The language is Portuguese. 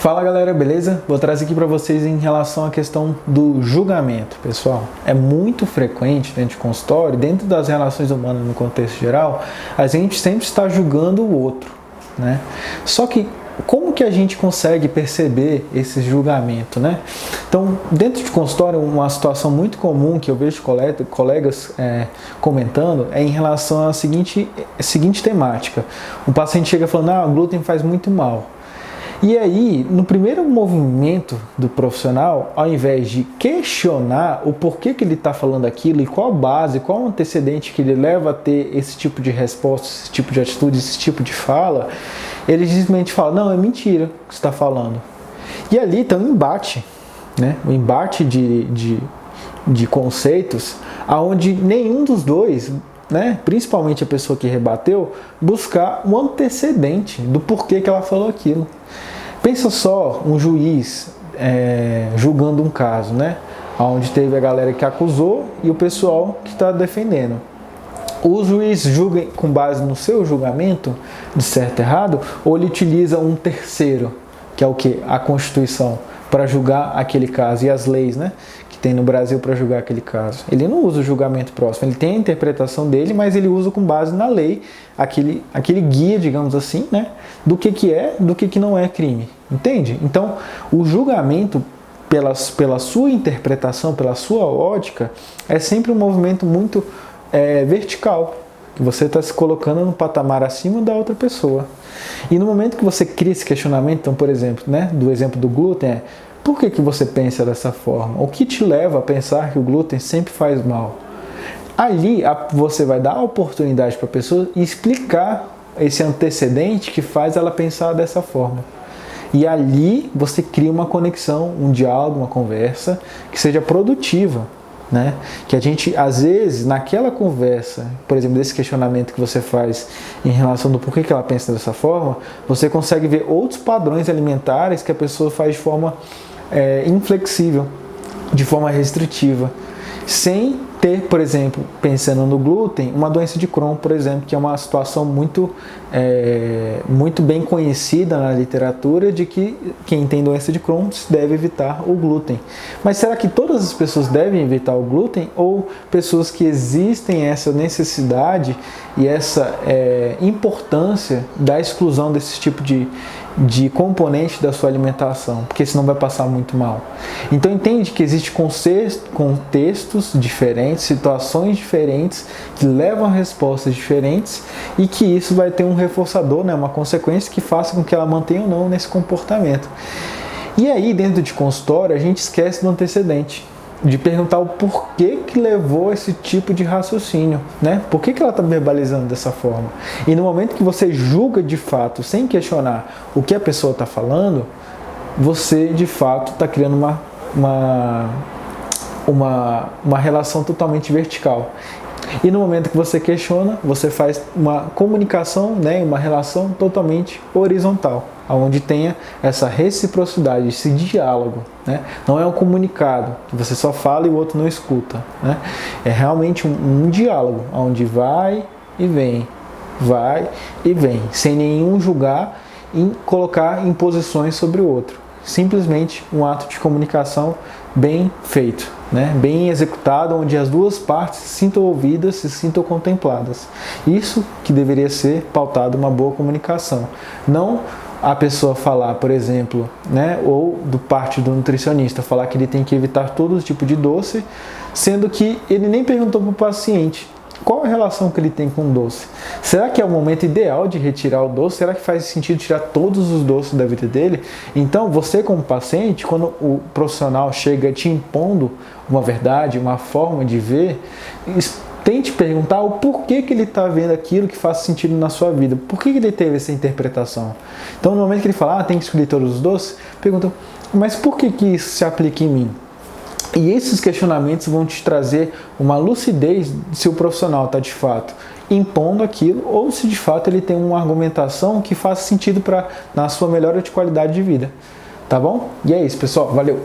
Fala galera, beleza? Vou trazer aqui para vocês em relação à questão do julgamento, pessoal. É muito frequente dentro de consultório, dentro das relações humanas no contexto geral, a gente sempre está julgando o outro, né? Só que como que a gente consegue perceber esse julgamento, né? Então, dentro de consultório, uma situação muito comum que eu vejo colegas comentando é em relação à seguinte temática. O paciente chega falando, o glúten faz muito mal. E aí, no primeiro movimento do profissional, ao invés de questionar o porquê que ele está falando aquilo e qual base, qual antecedente que ele leva a ter esse tipo de resposta, esse tipo de atitude, esse tipo de fala, ele simplesmente fala, não, é mentira o que você está falando. E ali está um embate, né? Um embate de conceitos, onde nenhum dos dois, né, principalmente a pessoa que rebateu, buscar um antecedente do porquê que ela falou aquilo. Pensa só um juiz julgando um caso, né, onde teve a galera que acusou e o pessoal que está defendendo. O juiz julga com base no seu julgamento, de certo e errado, ou ele utiliza um terceiro, que é o que? A Constituição, para julgar aquele caso, e as leis, né, que tem no Brasil para julgar aquele caso. Ele não usa o julgamento próximo, ele tem a interpretação dele, mas ele usa com base na lei, aquele guia, digamos assim, né, do que é, do que não é crime. Entende? Então, o julgamento, pela sua interpretação, pela sua ótica, é sempre um movimento muito vertical, que você está se colocando no patamar acima da outra pessoa. E no momento que você cria esse questionamento, então, por exemplo, né, do exemplo do glúten, por que você pensa dessa forma? O que te leva a pensar que o glúten sempre faz mal? Ali você vai dar a oportunidade para a pessoa explicar esse antecedente que faz ela pensar dessa forma. E ali você cria uma conexão, um diálogo, uma conversa que seja produtiva, né? Que a gente, às vezes, naquela conversa, por exemplo, desse questionamento que você faz em relação do porquê que ela pensa dessa forma, você consegue ver outros padrões alimentares que a pessoa faz de forma inflexível, de forma restritiva, sem ter, por exemplo, pensando no glúten, uma doença de Crohn, por exemplo, que é uma situação muito bem conhecida na literatura de que quem tem doença de Crohn deve evitar o glúten. Mas será que todas as pessoas devem evitar o glúten ou pessoas que existem essa necessidade e essa importância da exclusão desse tipo de componente da sua alimentação, porque senão vai passar muito mal? Então entende que existem contextos diferentes, situações diferentes que levam a respostas diferentes e que isso vai ter um reforçador, né, uma consequência que faça com que ela mantenha ou não nesse comportamento. E aí dentro de consultório a gente esquece do antecedente, de perguntar o porquê que levou esse tipo de raciocínio, né? Por que ela está verbalizando dessa forma? E no momento que você julga de fato, sem questionar o que a pessoa está falando, você de fato está criando uma relação totalmente vertical. E no momento que você questiona, você faz uma comunicação, né, uma relação totalmente horizontal, onde tenha essa reciprocidade, esse diálogo, né? Não é um comunicado, que você só fala e o outro não escuta, né? É realmente um diálogo, onde vai e vem, sem nenhum julgar e colocar imposições sobre o outro. Simplesmente um ato de comunicação bem feito, né? Bem executado, onde as duas partes se sintam ouvidas, se sintam contempladas. Isso que deveria ser pautado uma boa comunicação. Não a pessoa falar, por exemplo, né, ou do parte do nutricionista, falar que ele tem que evitar todo tipo de doce, sendo que ele nem perguntou para o paciente qual a relação que ele tem com o doce. Será que é o momento ideal de retirar o doce? Será que faz sentido tirar todos os doces da vida dele? Então, você como paciente, quando o profissional chega te impondo uma verdade, uma forma de ver, tente perguntar o porquê que ele está vendo aquilo que faz sentido na sua vida. Por que ele teve essa interpretação? Então, no momento que ele fala, tem que excluir todos os doces, pergunta, mas por que isso se aplica em mim? E esses questionamentos vão te trazer uma lucidez se o profissional está de fato impondo aquilo ou se de fato ele tem uma argumentação que faça sentido na sua melhora de qualidade de vida. Tá bom? E é isso, pessoal. Valeu!